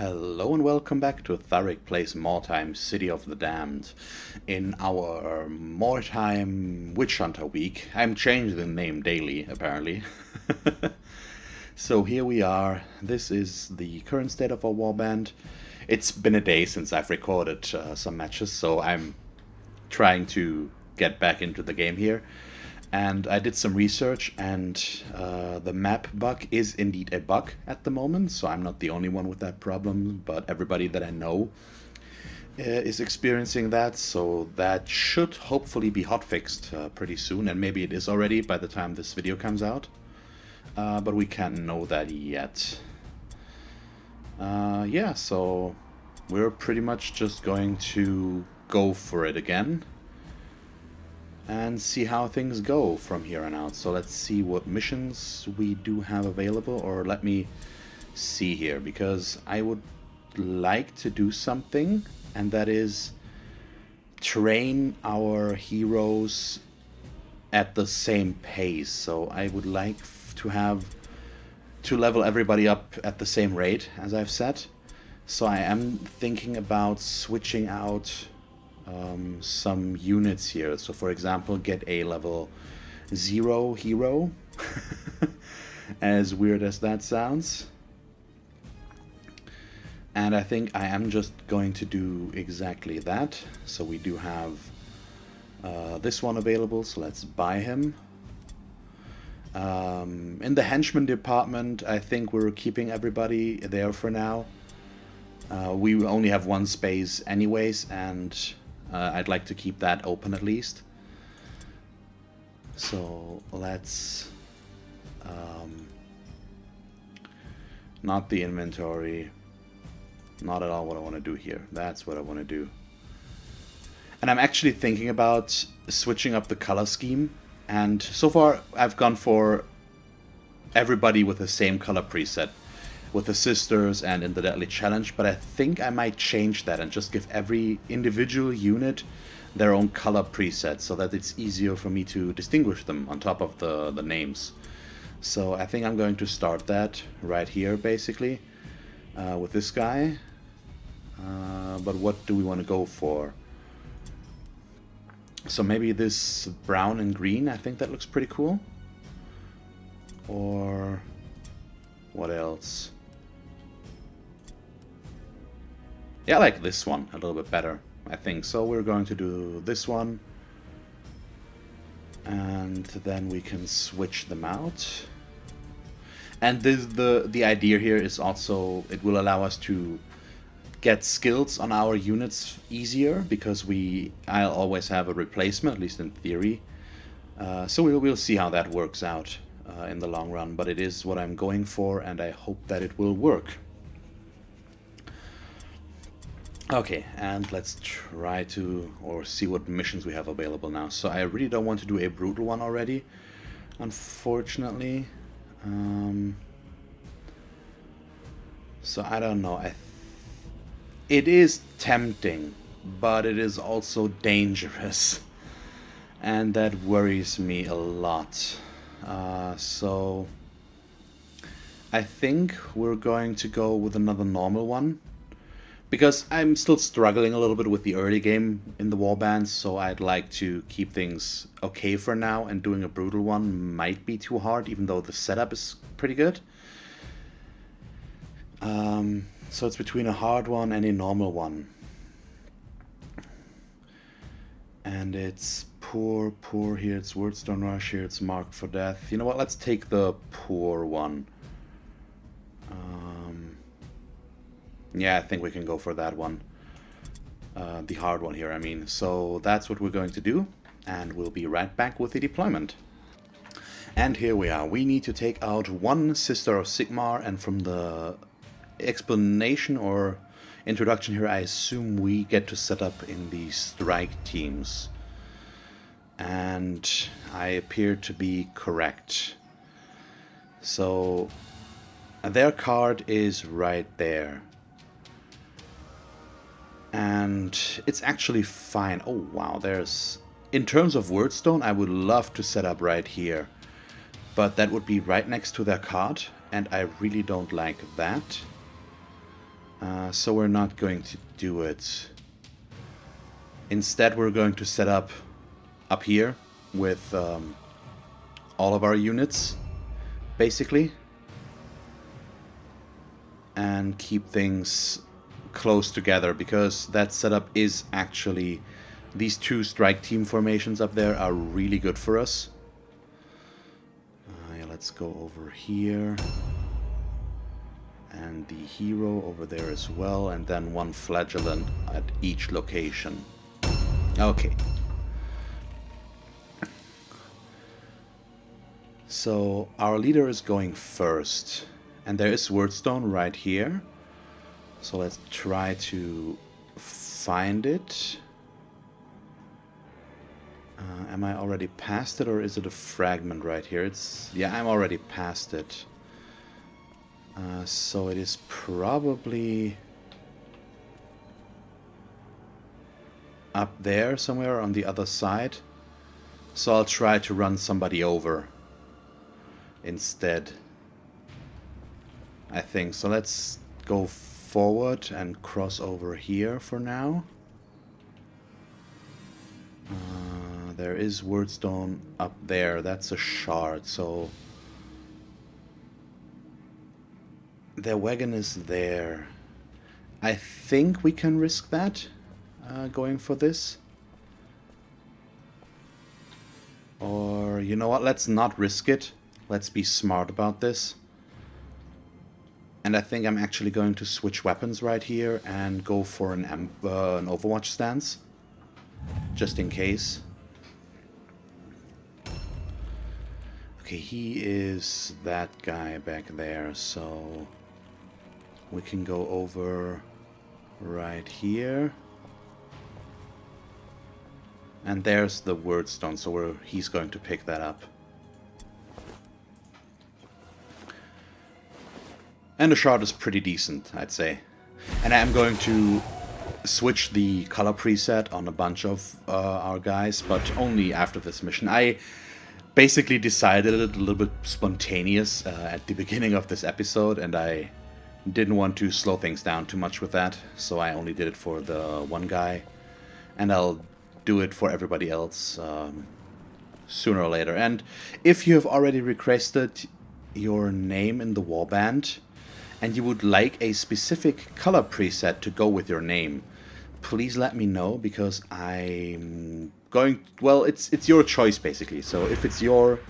Hello and welcome back to Thalric Plays Mordheim, City of the Damned. In our Mordheim Witch Hunter week, I'm changing the name daily, apparently. So here we are. This is the current state of our warband. It's been a day since I've recorded some matches, so I'm trying to get back into the game here. And I did some research, and the map bug is indeed a bug at the moment, so I'm not the only one with that problem, but everybody that I know is experiencing that, so that should hopefully be hotfixed pretty soon, and maybe it is already by the time this video comes out, but we can't know that yet. Yeah, so we're pretty much just going to go for it again and see how things go from here on out. So let's see what missions we do have available, or let me see here, because I would like to do something, and that is train our heroes at the same pace. So I would like to level everybody up at the same rate, as I've said. So I am thinking about switching out some units here. So for example, get a level 0 hero, as weird as that sounds. And I think I am just going to do exactly that. So we do have this one available, so let's buy him. In the henchman department, I think we're keeping everybody there for now. We only have one space anyways, and I'd like to keep that open at least. So let's not the inventory, not at all what I want to do here. That's what I want to do. And I'm actually thinking about switching up the color scheme, and so far I've gone for everybody with the same color preset with the Sisters and in the Deadly Challenge, but I think I might change that and just give every individual unit their own color preset, so that it's easier for me to distinguish them on top of the names. So I think I'm going to start that right here, basically, with this guy. But what do we want to go for? So maybe this brown and green, I think that looks pretty cool. Or what else? Yeah, I like this one a little bit better, I think. So we're going to do this one, and then we can switch them out. And the idea here is also, it will allow us to get skills on our units easier, because I'll always have a replacement, at least in theory. So we'll see how that works out in the long run, but it is what I'm going for, and I hope that it will work. Okay, and let's try to, or see what missions we have available now. So I really don't want to do a brutal one already, unfortunately. So I don't know. It is tempting, but it is also dangerous, and that worries me a lot. So I think we're going to go with another normal one, because I'm still struggling a little bit with the early game in the warband, so I'd like to keep things okay for now, and doing a brutal one might be too hard, even though the setup is pretty good. So it's between a hard one and a normal one. And it's poor here, it's Wordstone Rush here, it's Marked for Death. You know what, let's take the poor one. Yeah, I think we can go for that one. The hard one here, I mean. So that's what we're going to do, and we'll be right back with the deployment. And here we are. We need to take out one Sister of Sigmar, and from the explanation or introduction here, I assume we get to set up in the strike teams. And I appear to be correct. So their card is right there. And it's actually fine. Oh wow, there's... In terms of Wordstone, I would love to set up right here. But that would be right next to their card, and I really don't like that. So we're not going to do it. Instead, we're going to set up here with all of our units, basically, and keep things close together, because that setup is actually, these two strike team formations up there are really good for us. Yeah, let's go over here. And the hero over there as well, and then one flagellant at each location. Okay. So our leader is going first, and there is Wordstone right here. So let's try to find it. Am I already past it, or is it a fragment right here? Yeah, I'm already past it. So it is probably up there somewhere on the other side. So I'll try to run somebody over instead, I think. So let's go forward and cross over here for now. There is Wordstone up there. That's a shard, so their wagon is there. I think we can risk that, going for this. Or, you know what, let's not risk it. Let's be smart about this. And I think I'm actually going to switch weapons right here and go for an Overwatch stance. Just in case. Okay, he is that guy back there, so we can go over right here. And there's the Wordstone, so he's going to pick that up. And the shard is pretty decent, I'd say. And I'm going to switch the color preset on a bunch of our guys, but only after this mission. I basically decided it a little bit spontaneous at the beginning of this episode, and I didn't want to slow things down too much with that, so I only did it for the one guy, and I'll do it for everybody else sooner or later. And if you have already requested your name in the warband, and you would like a specific color preset to go with your name, please let me know, because I'm going... Well, it's your choice, basically. So if it's your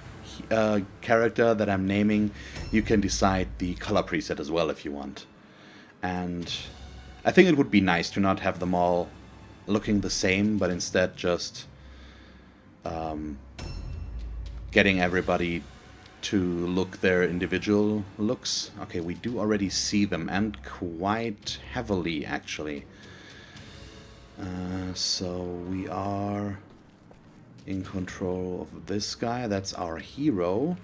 character that I'm naming, you can decide the color preset as well if you want. And I think it would be nice to not have them all looking the same, but instead just getting everybody to look their individual looks. Okay, we do already see them, and quite heavily, actually. So we are in control of this guy. That's our hero.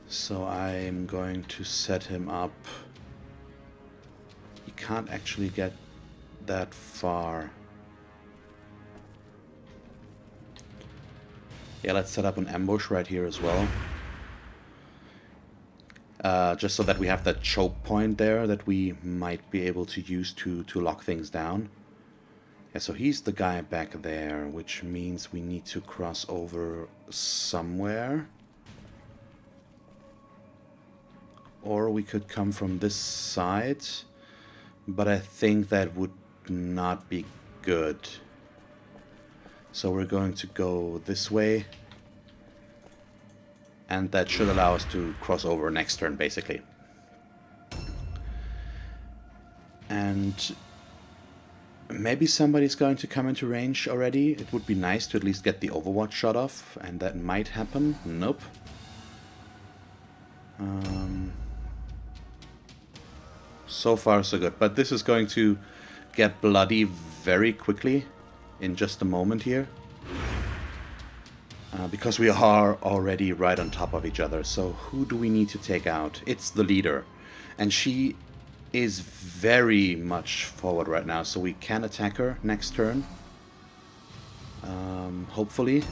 So I'm going to set him up. He can't actually get that far. Yeah, let's set up an ambush right here as well. Just so that we have that choke point there that we might be able to use to lock things down. Yeah, so he's the guy back there, which means we need to cross over somewhere. Or we could come from this side, but I think that would not be good. So we're going to go this way, and that should allow us to cross over next turn, basically. And maybe somebody's going to come into range already. It would be nice to at least get the Overwatch shot off, and that might happen. Nope. So far so good, but this is going to get bloody very quickly in just a moment here, because we are already right on top of each other. So who do we need to take out? It's the leader, and she is very much forward right now, so we can attack her next turn, hopefully.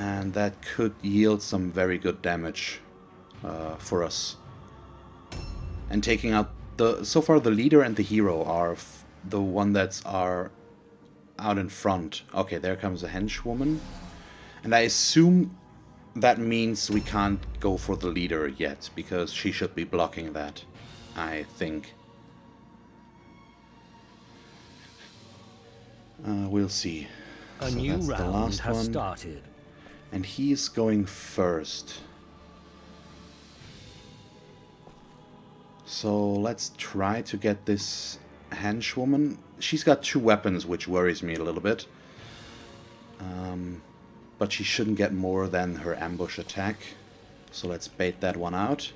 And that could yield some very good damage for us. And taking out so far the leader and the hero are the one that's out in front. Okay, there comes a henchwoman. And I assume that means we can't go for the leader yet, because she should be blocking that, I think. We'll see. A So new that's the round last has one. started. And he's going first. So let's try to get this henchwoman. She's got 2 weapons, which worries me a little bit. But she shouldn't get more than her ambush attack. So let's bait that one out.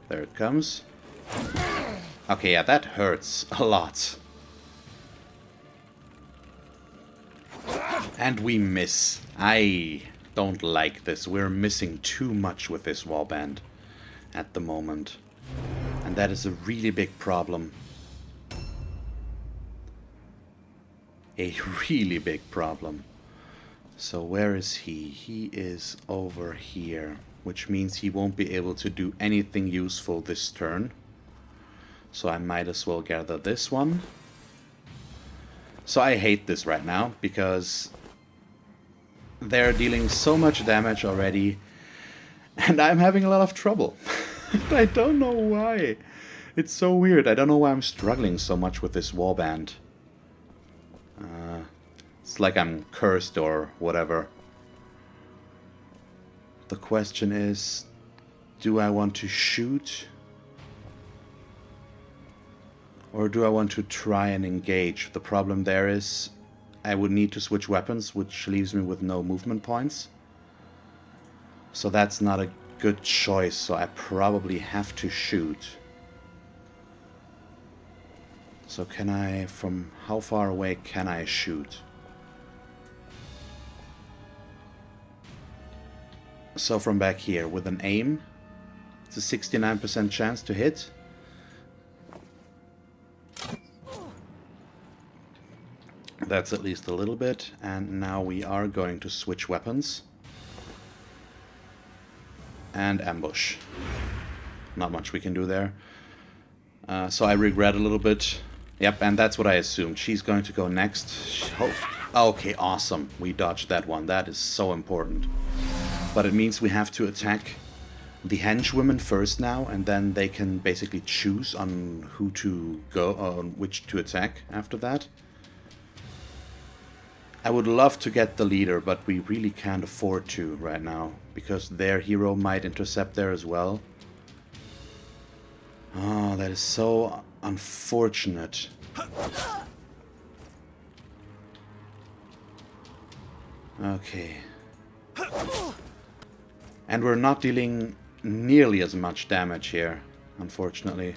There it comes. Okay, yeah, that hurts a lot. And we miss. I don't like this. We're missing too much with this warband at the moment. And that is a really big problem. A really big problem. So where is he? He is over here, which means he won't be able to do anything useful this turn. So I might as well gather this one. So I hate this right now, because they're dealing so much damage already, and I'm having a lot of trouble. I don't know why. It's so weird. I don't know why I'm struggling so much with this warband. It's like I'm cursed or whatever. The question is, do I want to shoot? Or do I want to try and engage? The problem there is I would need to switch weapons, which leaves me with no movement points. So that's not a good choice, so I probably have to shoot. So can I, from how far away can I shoot? So from back here, with an aim, it's a 69% chance to hit. That's at least a little bit, and now we are going to switch weapons. And ambush. Not much we can do there. So I regret a little bit. Yep, and that's what I assumed. She's going to go next. Oh, okay, awesome. We dodged that one. That is so important. But it means we have to attack the henchwomen first now, and then they can basically choose on who to go, on which to attack after that. I would love to get the leader, but we really can't afford to right now, because their hero might intercept there as well. Oh, that is so unfortunate. Okay. And we're not dealing nearly as much damage here, unfortunately.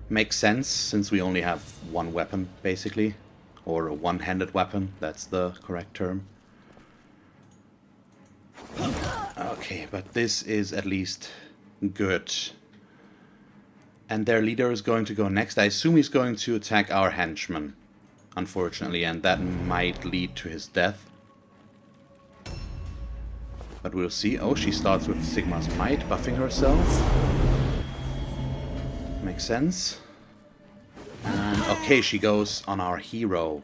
Makes sense, since we only have one weapon, basically. Or a one-handed weapon, that's the correct term. Okay, but this is at least good. And their leader is going to go next. I assume he's going to attack our henchman, unfortunately, and that might lead to his death. But we'll see. Oh, she starts with Sigmar's Might, buffing herself. Makes sense. And okay, she goes on our hero.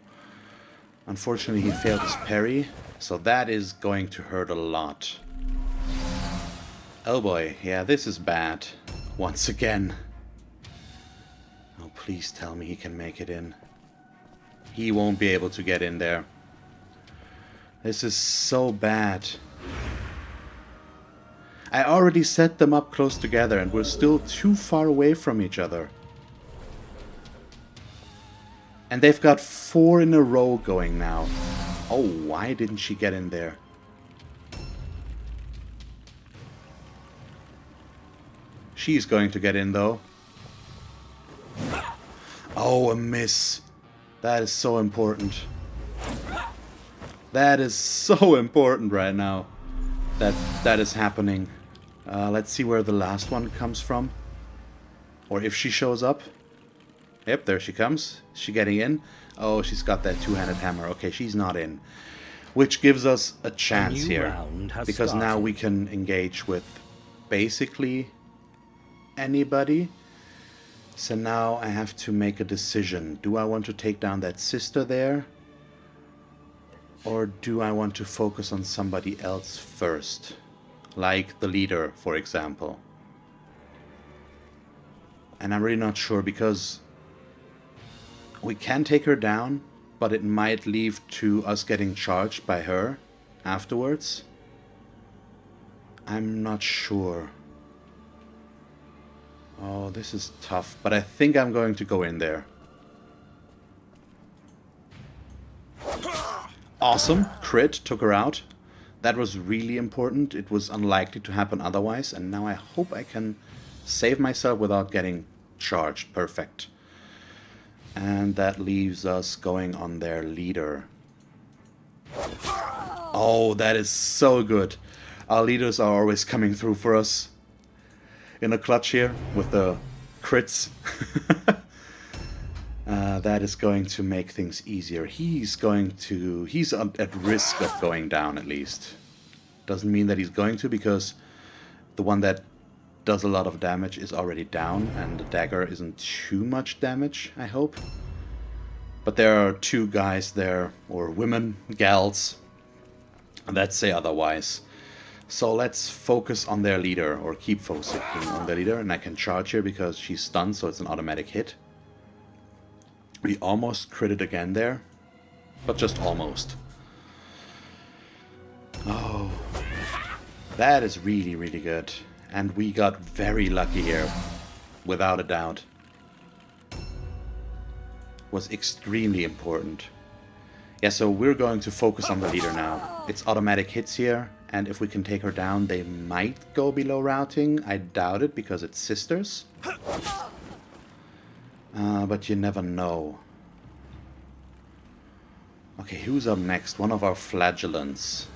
Unfortunately, he failed his parry, so that is going to hurt a lot. Oh boy, yeah, this is bad. Once again. Oh, please tell me he can make it in. He won't be able to get in there. This is so bad. I already set them up close together and we're still too far away from each other. And they've got 4 in a row going now. Oh, why didn't she get in there? She's going to get in though. Oh, a miss. That is so important. That is so important right now. That is happening. Let's see where the last one comes from. Or if she shows up. Yep, there she comes. Is she getting in? Oh, she's got that two-handed hammer. Okay, she's not in. Which gives us a chance here. Because now we can engage with basically anybody. So now I have to make a decision. Do I want to take down that sister there? Or do I want to focus on somebody else first? Like the leader, for example. And I'm really not sure because we can take her down, but it might lead to us getting charged by her afterwards. I'm not sure. Oh, this is tough, but I think I'm going to go in there. Awesome, crit, took her out. That was really important. It was unlikely to happen otherwise, and now I hope I can save myself without getting charged. Perfect. And that leaves us going on their leader. Oh, that is so good. Our leaders are always coming through for us. In a clutch here with the crits. That is going to make things easier. He's at risk of going down at least. Doesn't mean that he's going to, because the one that does a lot of damage is already down, and the dagger isn't too much damage, I hope. But there are two guys there, or women, gals, that say otherwise. So let's focus on their leader, or keep focusing on their leader, and I can charge her because she's stunned, so it's an automatic hit. We almost critted again there, but just almost. Oh, that is really, really good. And we got very lucky here, without a doubt. Was extremely important. Yeah, so we're going to focus on the leader now. It's automatic hits here, and if we can take her down, they might go below routing. I doubt it, because it's sisters. But you never know. Okay, who's up next? One of our flagellants.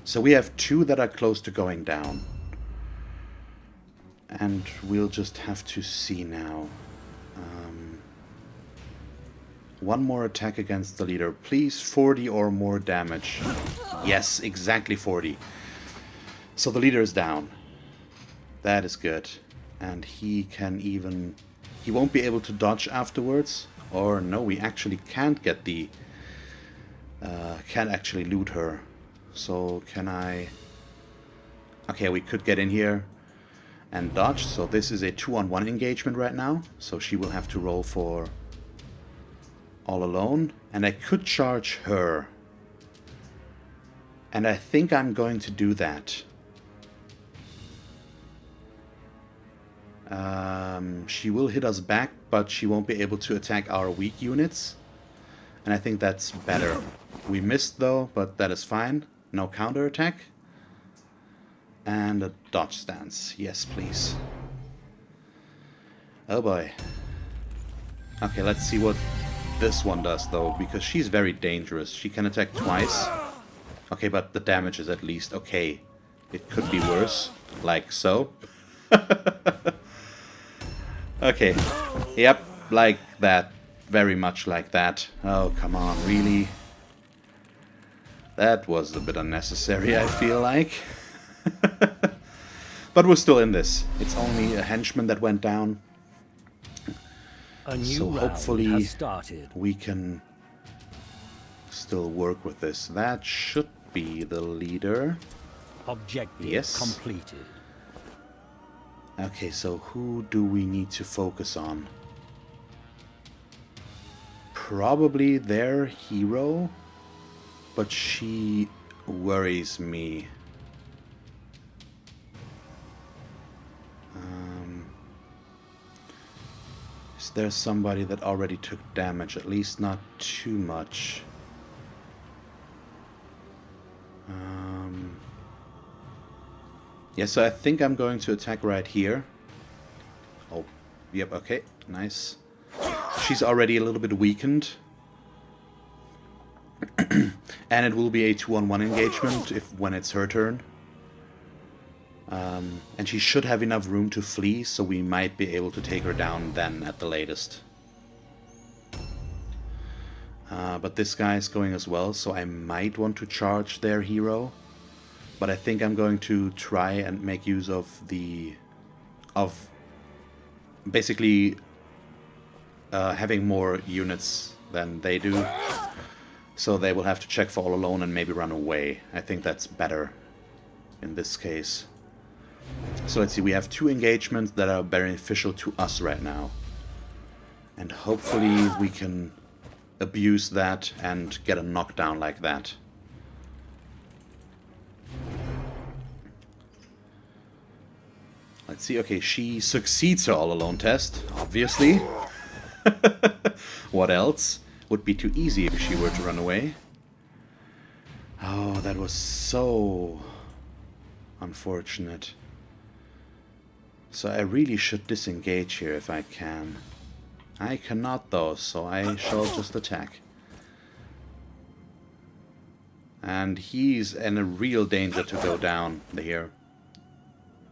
So we have two that are close to going down. And we'll just have to see now. One more attack against the leader. Please, 40 or more damage. Yes, exactly 40. So the leader is down. That is good. And he can even... He won't be able to dodge afterwards. Or no, we actually can't get the... can't actually loot her. So can I... Okay, we could get in here and dodge. So this is a 2-on-1 engagement right now. So she will have to roll for all alone. And I could charge her. And I think I'm going to do that. She will hit us back, but she won't be able to attack our weak units. And I think that's better. We missed though, but that is fine. No counterattack. And a dodge stance. Yes, please. Oh boy. Okay, let's see what this one does though, because she's very dangerous. She can attack twice. Okay, but the damage is at least okay. It could be worse. Like so. Okay. Yep, like that. Very much like that. Oh, come on, really? That was a bit unnecessary, I feel like. But we're still in this. It's only a henchman that went down. So hopefully we can still work with this. That should be the leader. Objective completed. Okay, so who do we need to focus on? Probably their hero, but she worries me. Is there somebody that already took damage? At least not too much. Yeah, so I think I'm going to attack right here. Oh, yep, okay, nice. She's already a little bit weakened. And it will be a 2-on-1 engagement when it's her turn. And she should have enough room to flee, so we might be able to take her down then at the latest. But this guy is going as well, so I might want to charge their hero. But I think I'm going to try and make use of basically having more units than they do. So they will have to check for all alone and maybe run away. I think that's better in this case. So let's see, we have 2 engagements that are beneficial to us right now. And hopefully we can abuse that and get a knockdown like that. Let's see, okay, she succeeds her all-alone test, obviously. What else? Would be too easy if she were to run away. Oh, that was so unfortunate. So I really should disengage here if I can. I cannot though, so I shall just attack. And he's in a real danger to go down here.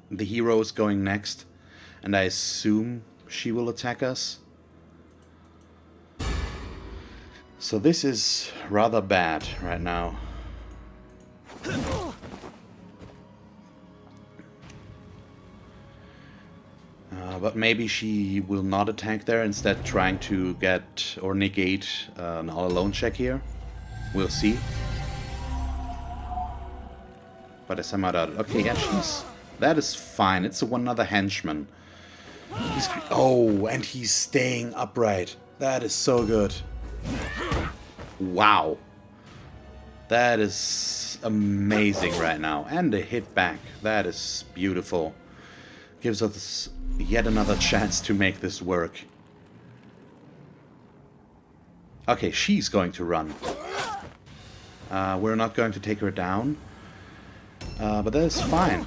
The hero is going next, and I assume she will attack us. So this is rather bad right now. But maybe she will not attack there, instead trying to get or negate an all-alone check here. We'll see. But I somehow doubt it. Okay, yeah, that is fine. It's another henchman. Oh, and he's staying upright. That is so good. Wow. That is amazing right now. And a hit back. That is beautiful. Gives us yet another chance to make this work. Okay, she's going to run. We're not going to take her down. But that is fine,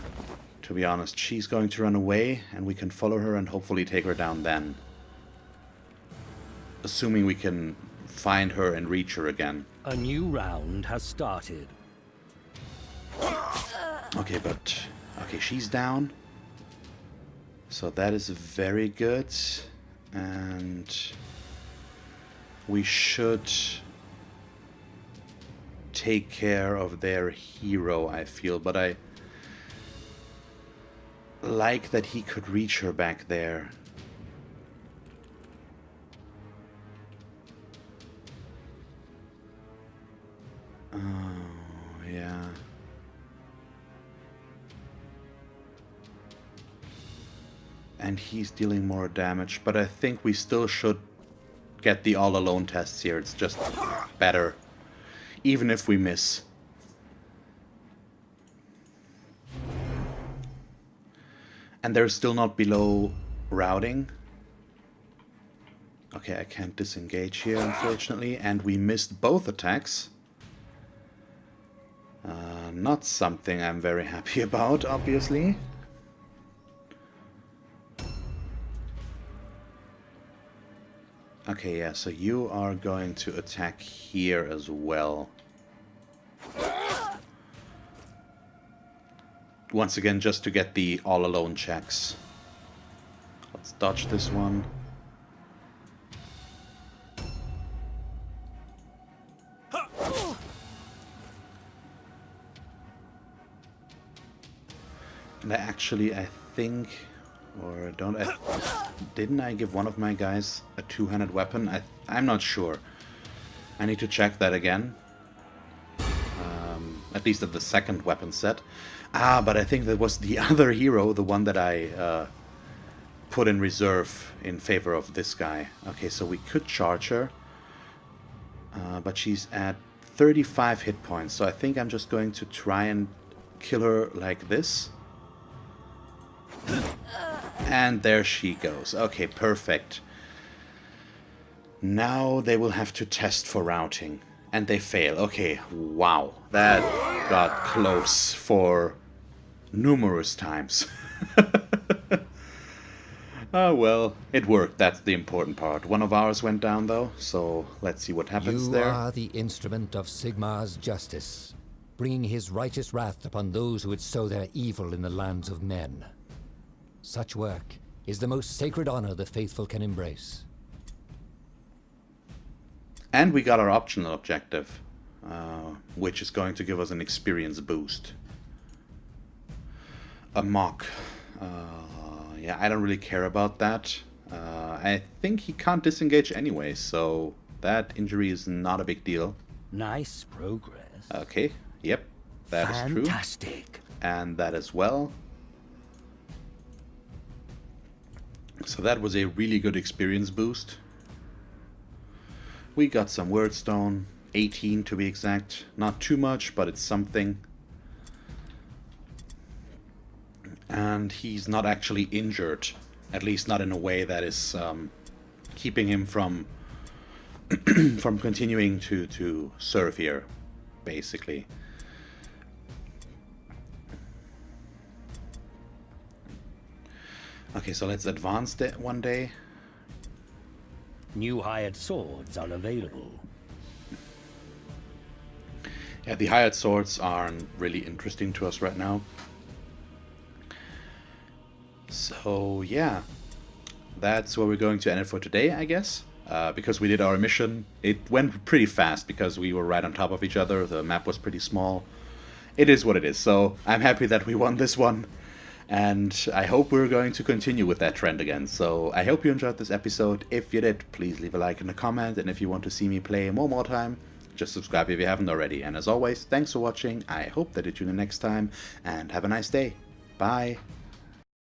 to be honest. She's going to run away, and we can follow her and hopefully take her down then. Assuming we can find her and reach her again. A new round has started. Okay, okay, she's down. So that is very good. And we should take care of their hero, I feel. But I like that he could reach her back there. Oh, yeah. And he's dealing more damage, but I think we still should get the all-alone tests here. It's just better, even if we miss. And they're still not below routing. Okay, I can't disengage here, unfortunately, and we missed both attacks. Not something I'm very happy about, obviously. Okay, yeah, so you are going to attack here as well. Once again, just to get the all-alone checks. Let's dodge this one. And I think, or don't I... Didn't I give one of my guys a two-handed weapon? I'm not sure. I need to check that again. At least at the second weapon set. But I think that was the other hero, the one that I put in reserve in favor of this guy. Okay, so we could charge her. But she's at 35 hit points, so I think I'm just going to try and kill her like this. And there she goes. Okay, perfect. Now they will have to test for routing. And they fail. Okay, wow. That got close for numerous times. Oh, well, it worked. That's the important part. One of ours went down, though, so let's see what happens there. You are the instrument of Sigmar's justice. bringing his righteous wrath upon those who would sow their evil in the lands of men. Such work is the most sacred honor the faithful can embrace. And we got our optional objective, which is going to give us an experience boost. A mock. Yeah, I don't really care about that. I think he can't disengage anyway, so that injury is not a big deal. Nice progress. Okay, yep, that is true. Fantastic. And that as well. So that was a really good experience boost. We got some wordstone, 18 to be exact. Not too much, but it's something. And he's not actually injured, at least not in a way that is keeping him from from continuing to serve here, basically. Okay, so let's advance that one day. New hired swords are available. Yeah, the hired swords aren't really interesting to us right now. So yeah, that's where we're going to end it for today, I guess. Because we did our mission, it went pretty fast because we were right on top of each other. The map was pretty small. It is what it is. So I'm happy that we won this one. And I hope we're going to continue with that trend again. So I hope you enjoyed this episode. If you did, please leave a like and a comment. And if you want to see me play more Mordheim, just subscribe if you haven't already. And as always, thanks for watching. I hope that you tune in next time. And have a nice day. Bye.